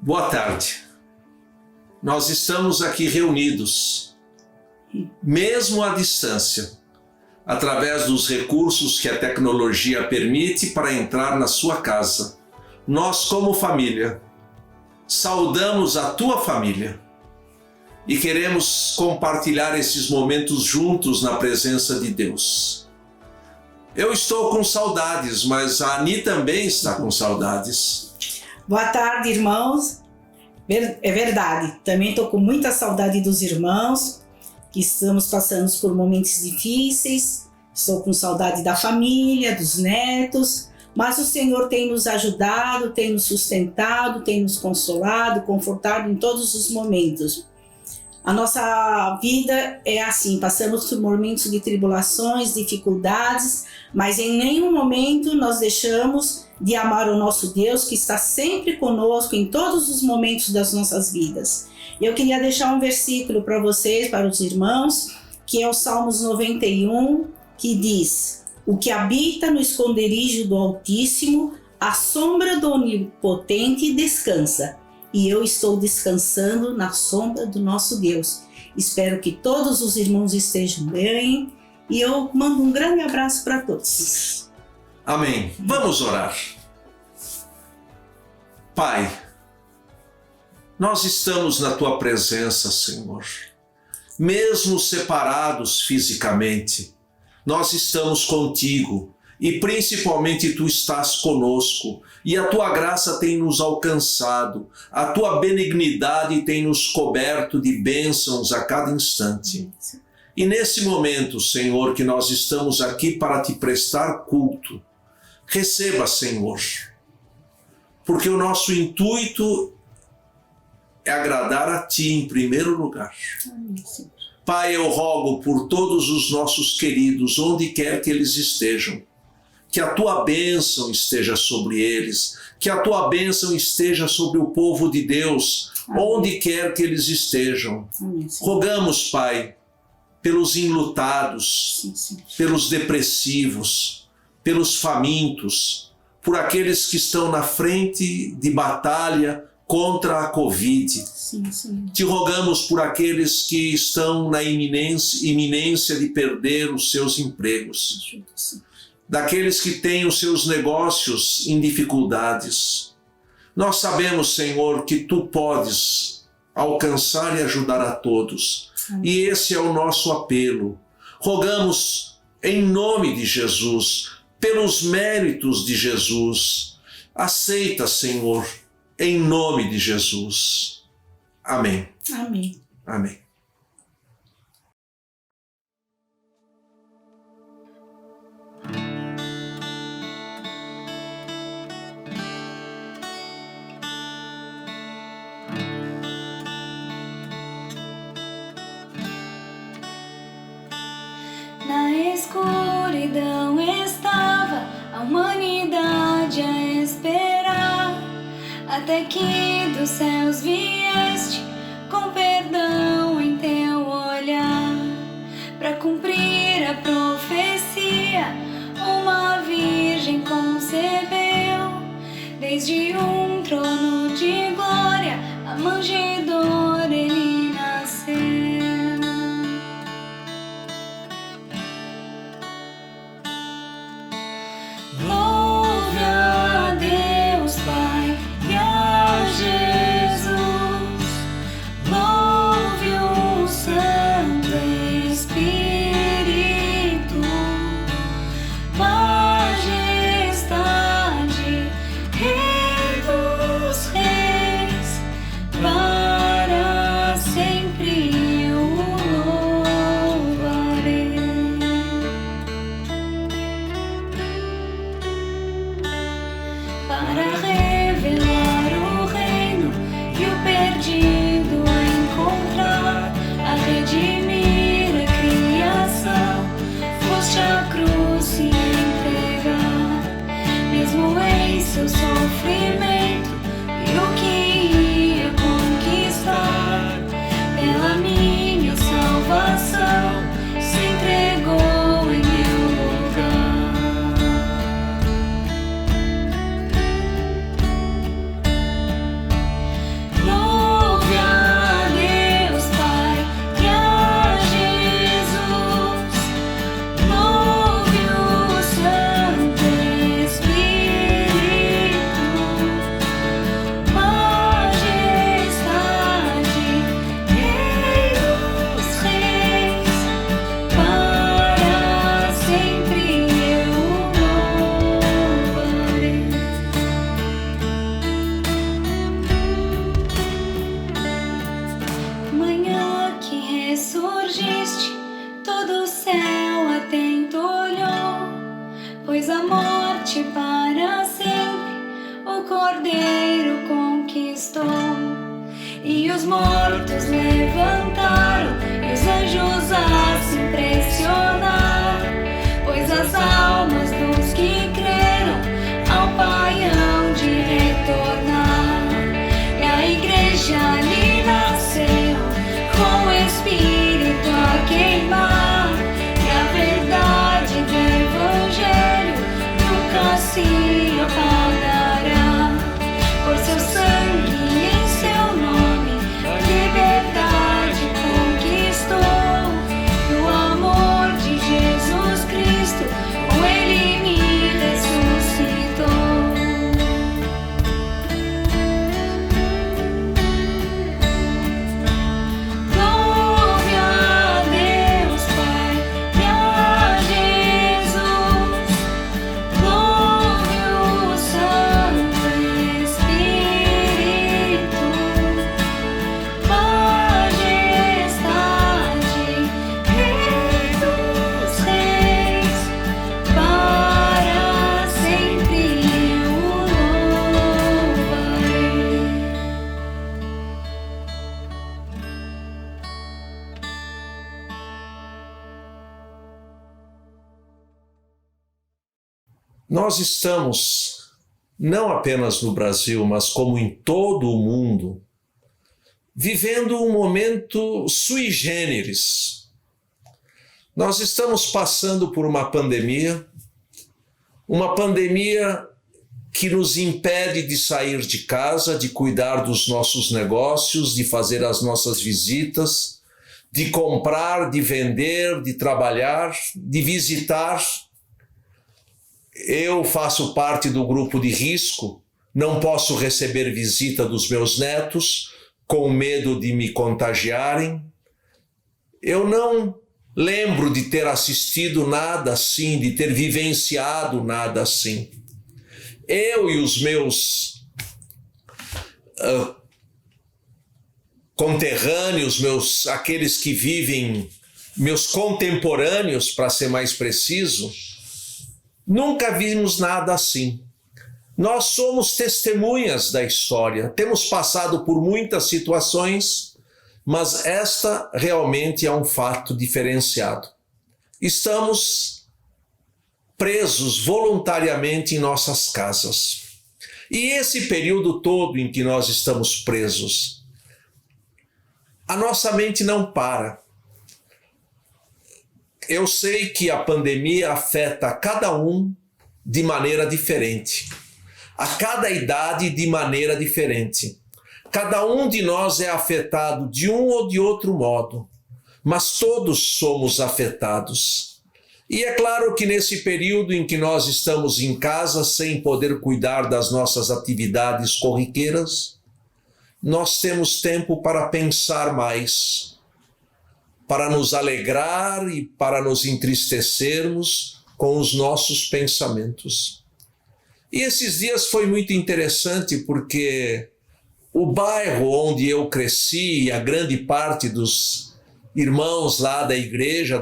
Boa tarde. Nós estamos aqui reunidos, mesmo à distância, através dos recursos que a tecnologia permite para entrar na sua casa. Nós, como família, saudamos a tua família e queremos compartilhar esses momentos juntos na presença de Deus. Eu estou com saudades, mas a Ani também está com saudades. Boa tarde, irmãos. É verdade, também estou com muita saudade dos irmãos, que estamos passando por momentos difíceis. Estou com saudade da família, dos netos, mas o Senhor tem nos ajudado, tem nos sustentado, tem nos consolado, confortado em todos os momentos. A nossa vida é assim, passamos por momentos de tribulações, dificuldades, mas em nenhum momento nós deixamos de amar o nosso Deus, que está sempre conosco em todos os momentos das nossas vidas. Eu queria deixar um versículo para vocês, para os irmãos, que é o Salmos 91, que diz: o que habita no esconderijo do Altíssimo, à sombra do Onipotente descansa. E eu estou descansando na sombra do nosso Deus. Espero que todos os irmãos estejam bem e eu mando um grande abraço para todos. Amém. Vamos orar. Pai, nós estamos na tua presença, Senhor. Mesmo separados fisicamente, nós estamos contigo e principalmente tu estás conosco. E a tua graça tem nos alcançado, a tua benignidade tem nos coberto de bênçãos a cada instante. E nesse momento, Senhor, que nós estamos aqui para te prestar culto, receba, Senhor, porque o nosso intuito é agradar a ti em primeiro lugar. Amém, Senhor. Pai, eu rogo por todos os nossos queridos, onde quer que eles estejam, que a tua bênção esteja sobre eles, que a tua bênção esteja sobre o povo de Deus, amém, onde quer que eles estejam. Amém, rogamos, Pai, pelos enlutados, sim, pelos depressivos, pelos famintos, por aqueles que estão na frente de batalha contra a Covid. Sim. Te rogamos por aqueles que estão na iminência de perder os seus empregos. Sim. Daqueles que têm os seus negócios em dificuldades. Nós sabemos, Senhor, que tu podes alcançar e ajudar a todos. E esse é o nosso apelo. Rogamos em nome de Jesus, pelos méritos de Jesus. Aceita, Senhor, em nome de Jesus. Amém. Amém. Amém. Na escuridão estava a humanidade a esperar, até que dos céus vieste com perdão em teu olhar, para cumprir a profecia, uma virgem concebeu, desde um trono de glória, a manjedoura ele nasceu. Cordeiro conquistou. E os mortos levantaram, e os anjos a se impressionar, pois as almas dos que creram ao Pai hão de retornar. E a igreja ali nasceu, com o Espírito a queimar, e a verdade do Evangelho nunca se apagará. Por seu sangue e em seu nome, a liberdade conquistou. No amor de Jesus Cristo, com Ele me ressuscitou. Glória a Deus Pai e a Jesus, glória ao Santo Espírito, majestade, Rei dos Reis, para sempre o louvarei. Nós estamos, não apenas no Brasil, mas como em todo o mundo, vivendo um momento sui generis. Nós estamos passando por uma pandemia que nos impede de sair de casa, de cuidar dos nossos negócios, de fazer as nossas visitas, de comprar, de vender, de trabalhar, de visitar. Eu faço parte do grupo de risco, não posso receber visita dos meus netos, com medo de me contagiarem. Eu não lembro de ter assistido nada assim, de ter vivenciado nada assim. Eu e os meus conterrâneos, aqueles que vivem, meus contemporâneos, para ser mais preciso, nunca vimos nada assim. Nós somos testemunhas da história, temos passado por muitas situações, mas esta realmente é um fato diferenciado. Estamos presos voluntariamente em nossas casas. E esse período todo em que nós estamos presos, a nossa mente não para. Eu sei que a pandemia afeta cada um de maneira diferente, a cada idade de maneira diferente. Cada um de nós é afetado de um ou de outro modo, mas todos somos afetados. E é claro que nesse período em que nós estamos em casa sem poder cuidar das nossas atividades corriqueiras, nós temos tempo para pensar mais, para nos alegrar e para nos entristecermos com os nossos pensamentos. E esses dias foi muito interessante porque o bairro onde eu cresci, a grande parte dos irmãos lá da igreja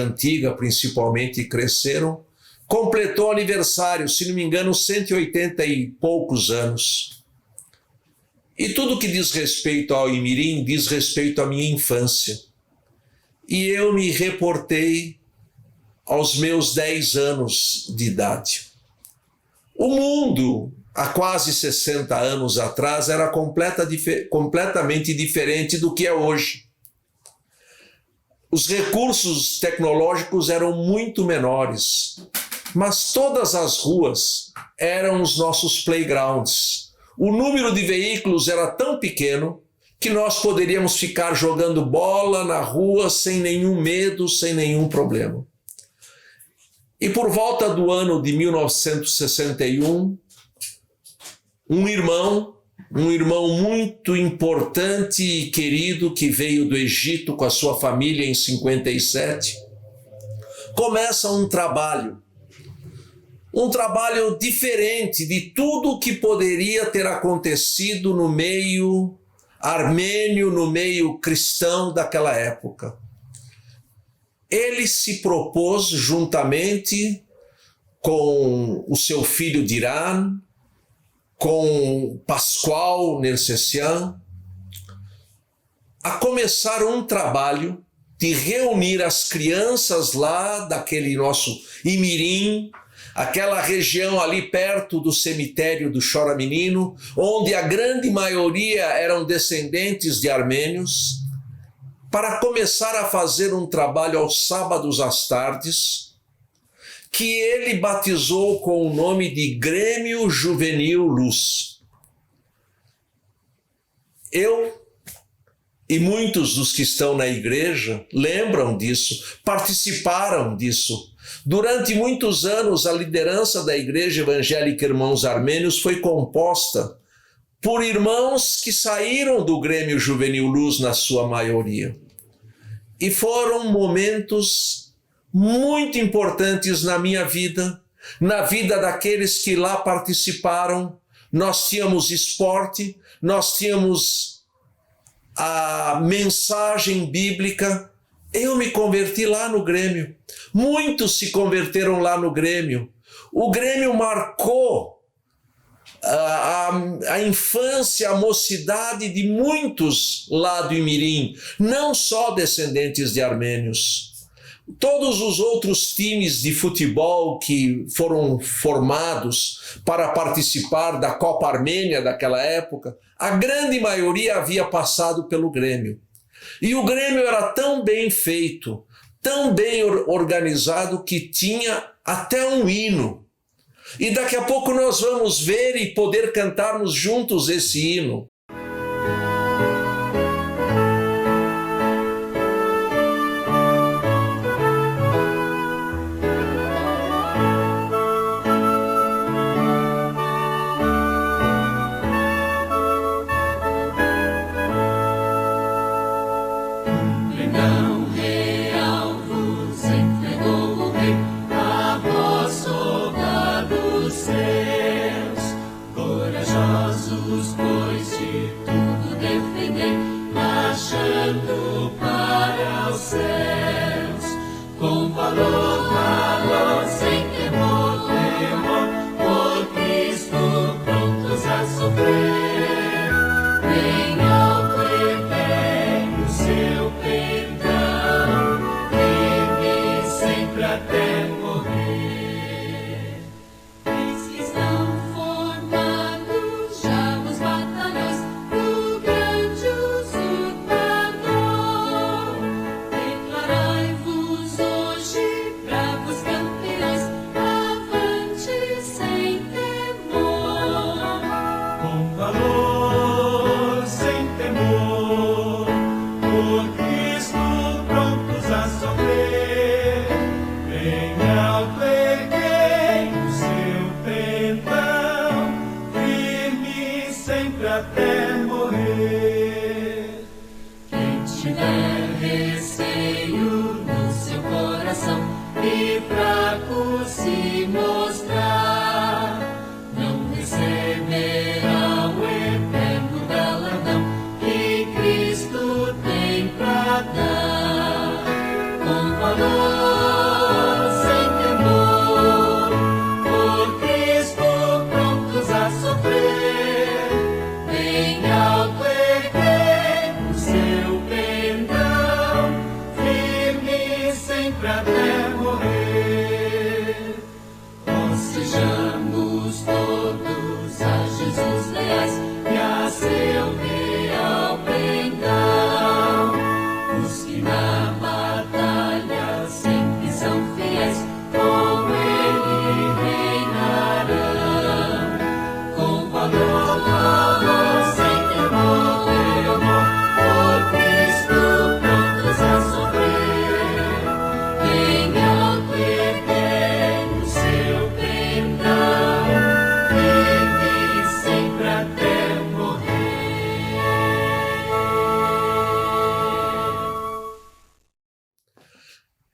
antiga principalmente, cresceram, completou aniversário, se não me engano, 180 e poucos anos. E tudo que diz respeito ao Imirim diz respeito à minha infância. E eu me reportei aos meus 10 anos de idade. O mundo, há quase 60 anos atrás, era completamente diferente do que é hoje. Os recursos tecnológicos eram muito menores, mas todas as ruas eram os nossos playgrounds. O número de veículos era tão pequeno que nós poderíamos ficar jogando bola na rua sem nenhum medo, sem nenhum problema. E por volta do ano de 1961, um irmão muito importante e querido que veio do Egito com a sua família em 57, começa um trabalho diferente de tudo que poderia ter acontecido no meio armênio, no meio cristão daquela época. Ele se propôs, juntamente com o seu filho Diran, com Pascoal Nercessian, a começar um trabalho de reunir as crianças lá daquele nosso Imirim, aquela região ali perto do cemitério do Chora Menino, onde a grande maioria eram descendentes de armênios, para começar a fazer um trabalho aos sábados às tardes, que ele batizou com o nome de Grêmio Juvenil Luz. Eu e muitos dos que estão na igreja lembram disso, participaram disso. Durante muitos anos, a liderança da Igreja Evangélica Irmãos Armênios foi composta por irmãos que saíram do Grêmio Juvenil Luz na sua maioria. E foram momentos muito importantes na minha vida, na vida daqueles que lá participaram. Nós tínhamos esporte, nós tínhamos a mensagem bíblica. Eu me converti lá no Grêmio. Muitos se converteram lá no Grêmio. O Grêmio marcou a infância, a mocidade de muitos lá do Imirim, não só descendentes de armênios. Todos os outros times de futebol que foram formados para participar da Copa Armênia daquela época, a grande maioria havia passado pelo Grêmio. E o Grêmio era tão bem feito, tão bem organizado, que tinha até um hino. E daqui a pouco nós vamos ver e poder cantarmos juntos esse hino.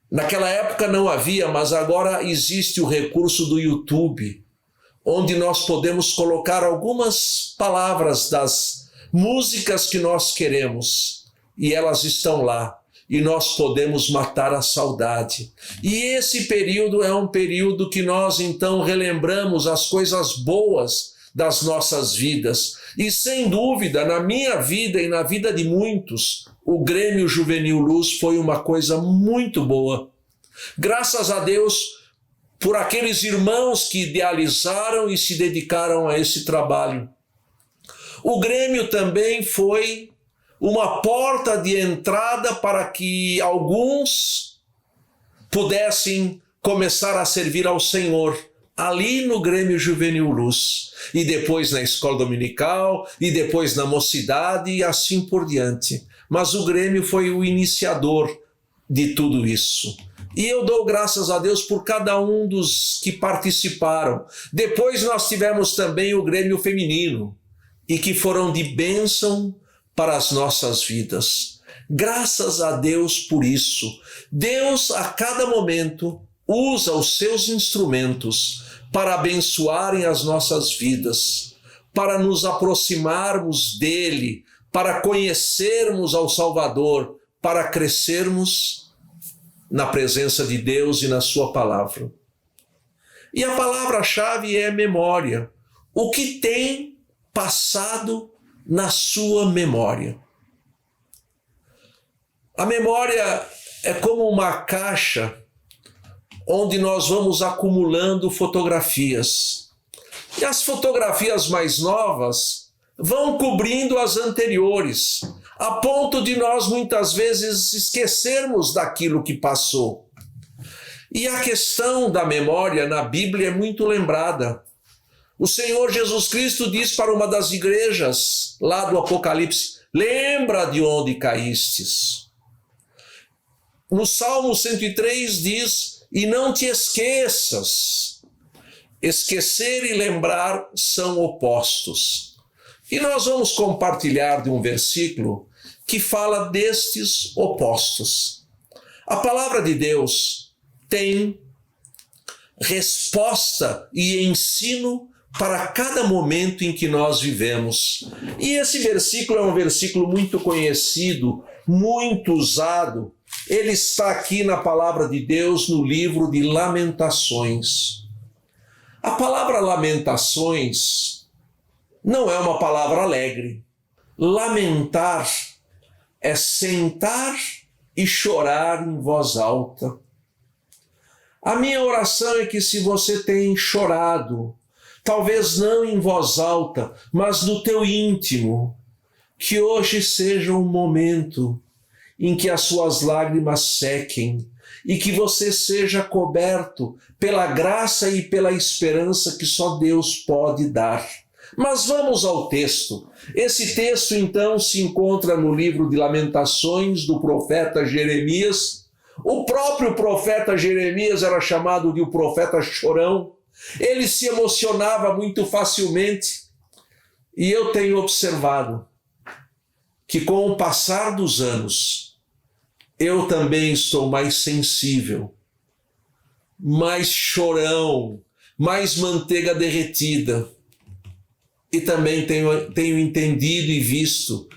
Naquela época não havia, mas agora existe o recurso do YouTube, onde nós podemos colocar algumas palavras das músicas que nós queremos, e elas estão lá, e nós podemos matar a saudade. E esse período é um período que nós então relembramos as coisas boas das nossas vidas. E sem dúvida, na minha vida e na vida de muitos, o Grêmio Juvenil Luz foi uma coisa muito boa. Graças a Deus por aqueles irmãos que idealizaram e se dedicaram a esse trabalho. O Grêmio também foi uma porta de entrada para que alguns pudessem começar a servir ao Senhor, ali no Grêmio Juvenil Luz, e depois na escola dominical, e depois na mocidade, e assim por diante. Mas o Grêmio foi o iniciador de tudo isso. E eu dou graças a Deus por cada um dos que participaram. Depois nós tivemos também o Grêmio Feminino, e que foram de bênção para as nossas vidas. Graças a Deus por isso. Deus, a cada momento, usa os seus instrumentos para abençoarem as nossas vidas, para nos aproximarmos dele, para conhecermos ao Salvador, para crescermos na presença de Deus e na sua palavra. E a palavra-chave é memória. O que tem passado na sua memória? A memória é como uma caixa onde nós vamos acumulando fotografias. E as fotografias mais novas vão cobrindo as anteriores, a ponto de nós muitas vezes esquecermos daquilo que passou. E a questão da memória na Bíblia é muito lembrada. O Senhor Jesus Cristo diz para uma das igrejas lá do Apocalipse: lembra de onde caístes. No Salmo 103 diz: e não te esqueças. Esquecer e lembrar são opostos. E nós vamos compartilhar de um versículo que fala destes opostos. A palavra de Deus tem resposta e ensino para cada momento em que nós vivemos. E esse versículo é um versículo muito conhecido, muito usado. Ele está aqui na palavra de Deus, no livro de Lamentações. A palavra lamentações não é uma palavra alegre. Lamentar é sentar e chorar em voz alta. A minha oração é que, se você tem chorado, talvez não em voz alta, mas no teu íntimo, que hoje seja um momento em que as suas lágrimas sequem e que você seja coberto pela graça e pela esperança que só Deus pode dar. Mas vamos ao texto. Esse texto, então, se encontra no livro de Lamentações do profeta Jeremias. O próprio profeta Jeremias era chamado de o profeta chorão. Ele se emocionava muito facilmente. E eu tenho observado que, com o passar dos anos, eu também estou mais sensível, mais chorão, mais manteiga derretida. E também tenho entendido e visto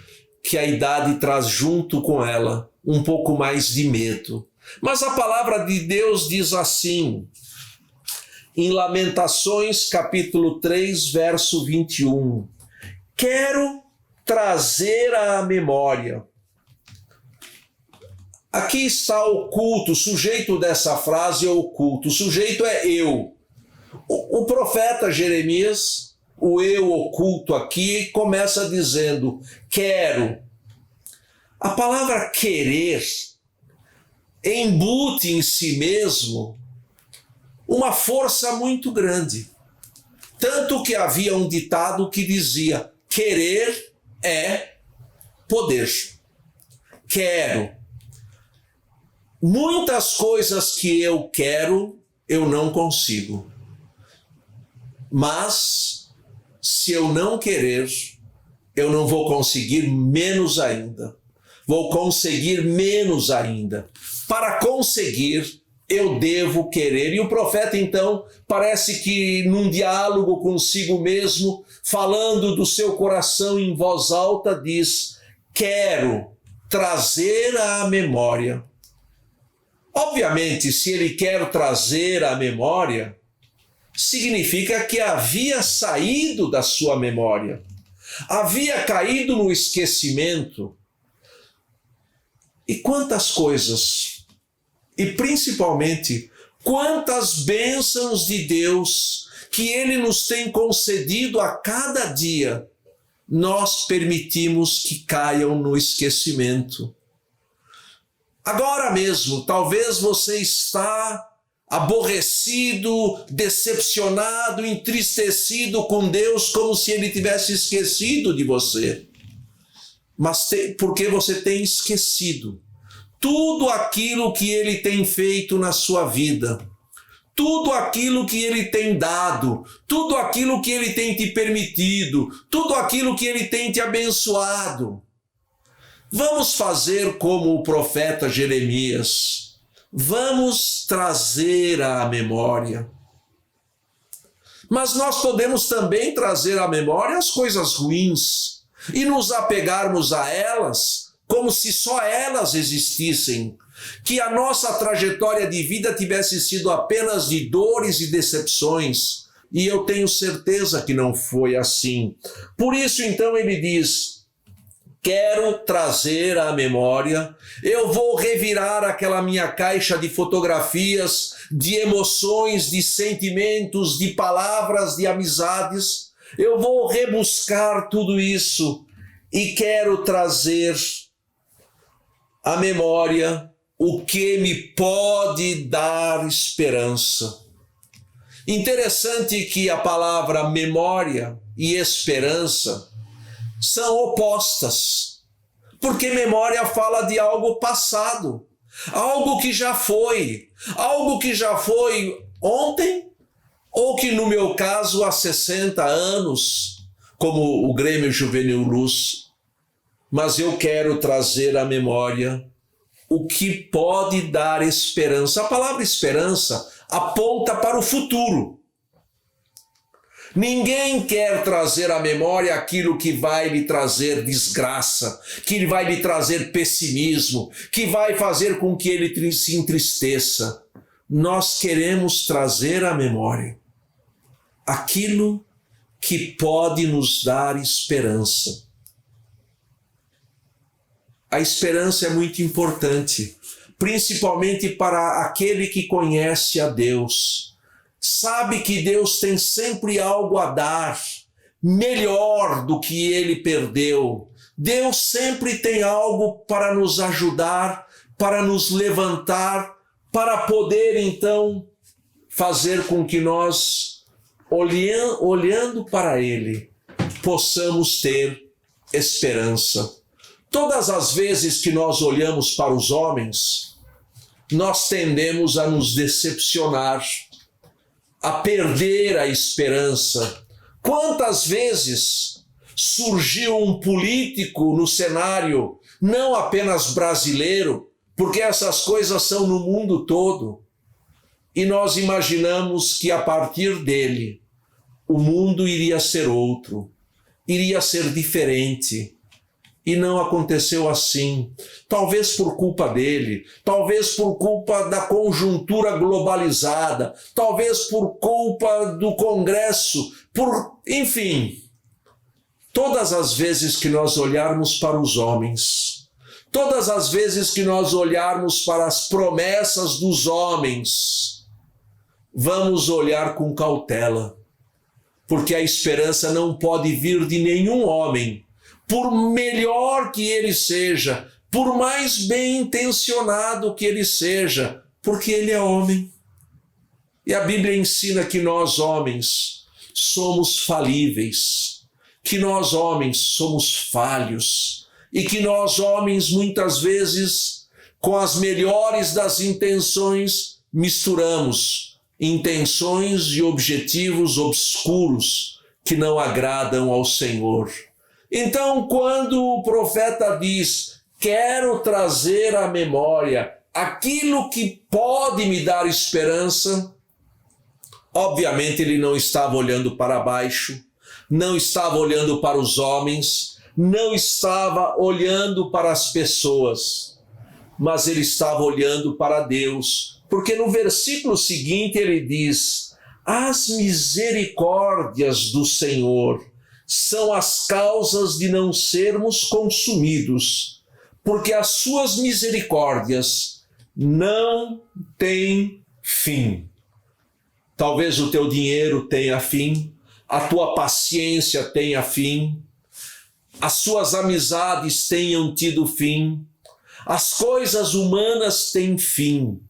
que a idade traz junto com ela um pouco mais de medo. Mas a palavra de Deus diz assim, em Lamentações, capítulo 3, verso 21. Quero trazer à memória. Aqui está oculto, o sujeito dessa frase é oculto, o sujeito é eu. O profeta Jeremias, o eu oculto aqui, começa dizendo, quero. A palavra querer embute em si mesmo uma força muito grande. Tanto que havia um ditado que dizia, querer é poder. Quero. Muitas coisas que eu quero, eu não consigo. Mas, se eu não querer, eu não vou conseguir menos ainda. Vou conseguir menos ainda. Para conseguir, eu devo querer. E o profeta, então, parece que num diálogo consigo mesmo, falando do seu coração em voz alta, diz, quero trazer à memória. Obviamente, se ele quer trazer à memória, significa que havia saído da sua memória, havia caído no esquecimento. E quantas coisas, e principalmente quantas bênçãos de Deus que Ele nos tem concedido a cada dia, nós permitimos que caiam no esquecimento. Agora mesmo, talvez você está aborrecido, decepcionado, entristecido com Deus, como se Ele tivesse esquecido de você. Mas porque você tem esquecido tudo aquilo que Ele tem feito na sua vida, tudo aquilo que Ele tem dado, tudo aquilo que Ele tem te permitido, tudo aquilo que Ele tem te abençoado. Vamos fazer como o profeta Jeremias. Vamos trazer à memória. Mas nós podemos também trazer à memória as coisas ruins e nos apegarmos a elas como se só elas existissem, que a nossa trajetória de vida tivesse sido apenas de dores e decepções. E eu tenho certeza que não foi assim. Por isso, então, ele diz: quero trazer à memória, eu vou revirar aquela minha caixa de fotografias, de emoções, de sentimentos, de palavras, de amizades. Eu vou rebuscar tudo isso e quero trazer à memória o que me pode dar esperança. Interessante que a palavra memória e esperança são opostas, porque memória fala de algo passado, algo que já foi ontem, ou que no meu caso há 60 anos, como o Grêmio Juvenil Luz. Mas eu quero trazer à memória o que pode dar esperança. A palavra esperança aponta para o futuro. Ninguém quer trazer à memória aquilo que vai lhe trazer desgraça, que vai lhe trazer pessimismo, que vai fazer com que ele se entristeça. Nós queremos trazer à memória aquilo que pode nos dar esperança. A esperança é muito importante, principalmente para aquele que conhece a Deus. Sabe que Deus tem sempre algo a dar, melhor do que ele perdeu. Deus sempre tem algo para nos ajudar, para nos levantar, para poder então fazer com que nós, olhando para Ele, possamos ter esperança. Todas as vezes que nós olhamos para os homens, nós tendemos a nos decepcionar, a perder a esperança. Quantas vezes surgiu um político no cenário, não apenas brasileiro, porque essas coisas são no mundo todo, e nós imaginamos que a partir dele o mundo iria ser outro, iria ser diferente. E não aconteceu assim, talvez por culpa dele, talvez por culpa da conjuntura globalizada, talvez por culpa do Congresso, enfim, todas as vezes que nós olharmos para os homens, todas as vezes que nós olharmos para as promessas dos homens, vamos olhar com cautela, porque a esperança não pode vir de nenhum homem, por melhor que ele seja, por mais bem intencionado que ele seja, porque ele é homem. E a Bíblia ensina que nós, homens, somos falíveis, que nós, homens, somos falhos, e que nós, homens, muitas vezes, com as melhores das intenções, misturamos intenções e objetivos obscuros que não agradam ao Senhor. Então, quando o profeta diz, quero trazer à memória aquilo que pode me dar esperança, obviamente ele não estava olhando para baixo, não estava olhando para os homens, não estava olhando para as pessoas, mas ele estava olhando para Deus, porque no versículo seguinte ele diz, As misericórdias do Senhor são as causas de não sermos consumidos, porque as suas misericórdias não têm fim. Talvez o teu dinheiro tenha fim, a tua paciência tenha fim, as suas amizades tenham tido fim, as coisas humanas têm fim,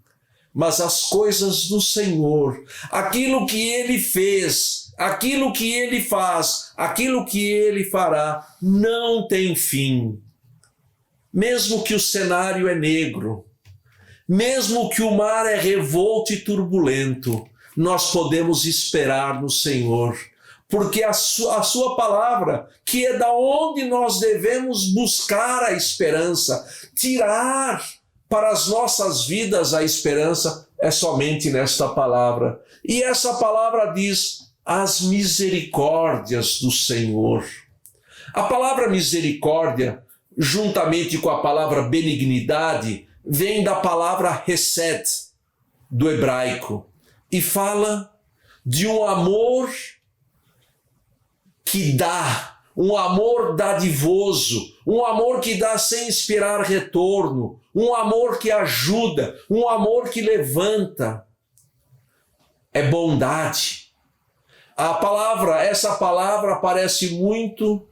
mas as coisas do Senhor, aquilo que Ele fez, aquilo que Ele faz, aquilo que Ele fará, não tem fim. Mesmo que o cenário é negro, mesmo que o mar é revolto e turbulento, nós podemos esperar no Senhor, porque a sua palavra, que é da onde nós devemos buscar a esperança, tirar para as nossas vidas a esperança, é somente nesta palavra. E essa palavra diz: as misericórdias do Senhor. A palavra misericórdia, juntamente com a palavra benignidade, vem da palavra hesed, do hebraico, e fala de um amor que dá, um amor dadivoso, um amor que dá sem esperar retorno, um amor que ajuda, um amor que levanta. É bondade. Essa palavra aparece muito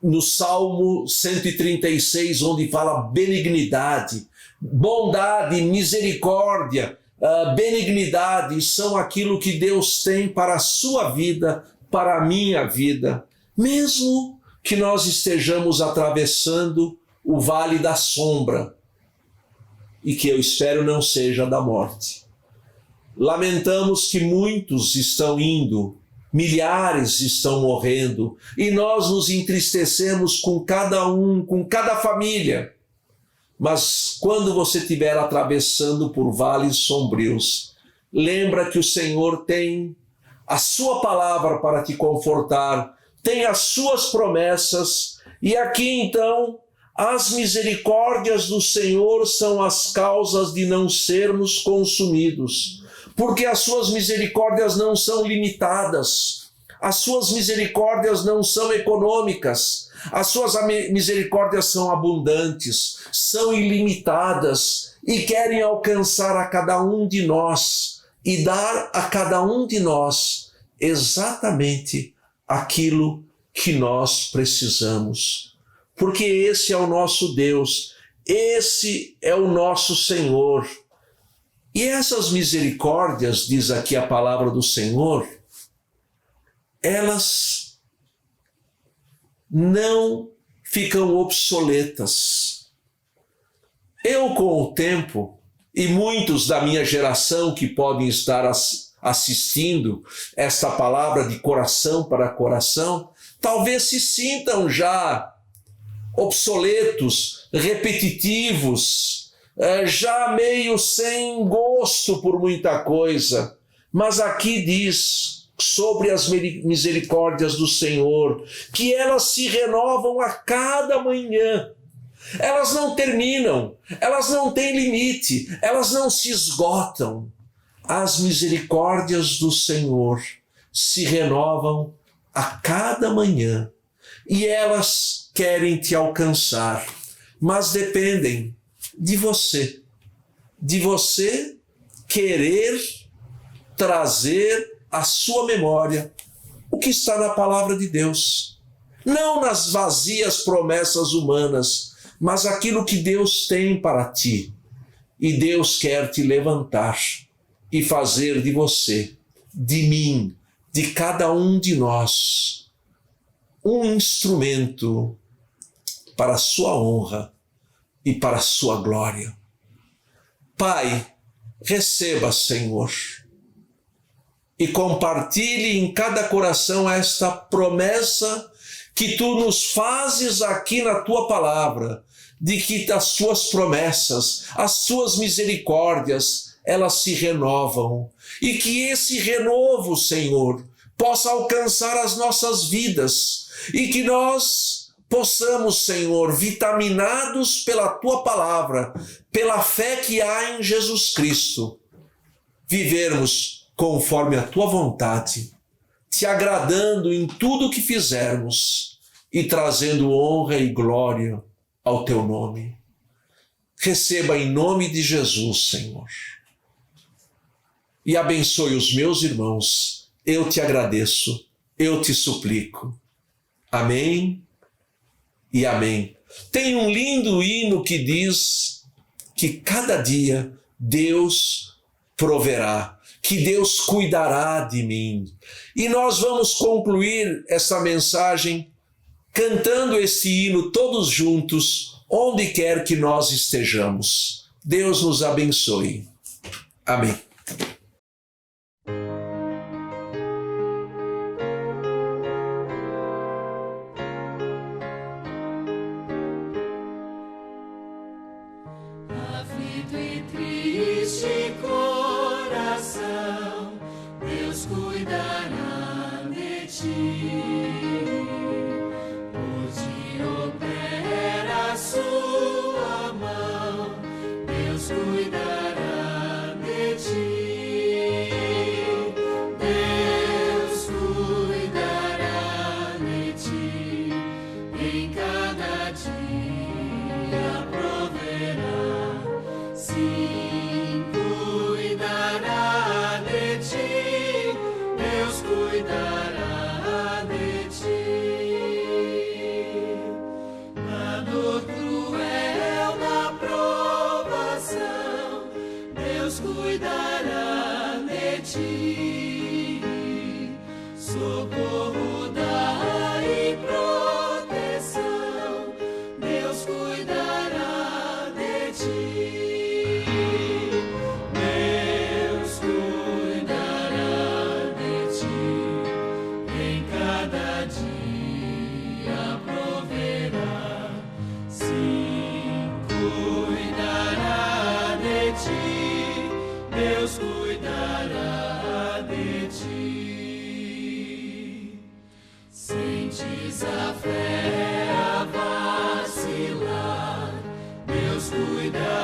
no Salmo 136, onde fala benignidade, bondade, misericórdia, benignidade são aquilo que Deus tem para a sua vida, para a minha vida, mesmo que nós estejamos atravessando o vale da sombra, e que eu espero não seja da morte. Lamentamos que muitos estão indo, milhares estão morrendo, e nós nos entristecemos com cada um, com cada família. Mas quando você estiver atravessando por vales sombrios, lembra que o Senhor tem a sua palavra para te confortar, tem as suas promessas, e aqui então, as misericórdias do Senhor são as causas de não sermos consumidos, porque as suas misericórdias não são limitadas, as suas misericórdias não são econômicas, as suas misericórdias são abundantes, são ilimitadas e querem alcançar a cada um de nós e dar a cada um de nós exatamente aquilo que nós precisamos. Porque esse é o nosso Deus, esse é o nosso Senhor. E essas misericórdias, diz aqui a palavra do Senhor, elas não ficam obsoletas. Eu, com o tempo, e muitos da minha geração que podem estar assistindo esta palavra de coração para coração, talvez se sintam já obsoletos, repetitivos, já meio sem gosto por muita coisa. Mas aqui diz sobre as misericórdias do Senhor, que elas se renovam a cada manhã. Elas não terminam, elas não têm limite, elas não se esgotam. As misericórdias do Senhor se renovam a cada manhã e elas querem te alcançar, mas dependem de você querer trazer à sua memória o que está na palavra de Deus, não nas vazias promessas humanas, mas aquilo que Deus tem para ti. E Deus quer te levantar e fazer de você, de mim, de cada um de nós, um instrumento para a sua honra e para a sua glória. Pai, receba, Senhor, e compartilhe em cada coração esta promessa que tu nos fazes aqui na tua palavra, de que as suas promessas, as suas misericórdias, elas se renovam, e que esse renovo, Senhor, possa alcançar as nossas vidas, e que nós possamos, Senhor, vitaminados pela tua palavra, pela fé que há em Jesus Cristo, vivermos conforme a tua vontade, te agradando em tudo que fizermos e trazendo honra e glória ao teu nome. Receba em nome de Jesus, Senhor. E abençoe os meus irmãos. Eu te agradeço, eu te suplico. Amém e amém. Tem um lindo hino que diz que cada dia Deus proverá, que Deus cuidará de mim. E nós vamos concluir essa mensagem cantando esse hino todos juntos, onde quer que nós estejamos. Deus nos abençoe. Amém. Aflito e triste coração, Deus cuidará de ti. Por ti opera a sua mão, Deus cuidará de ti. Deus cuidará de ti, em cada dia proverá. Sim, cuidará de ti, Deus cuidará de ti. Na dor cruel, na provação, Deus cuidará de ti. Socorro dá e proteção, Deus cuidará de ti. Deus cuidará de ti, em cada dia proverá. Sim, cuidará de ti, Deus cuidará de ti. Sentes a fé a vacilar, Deus cuidará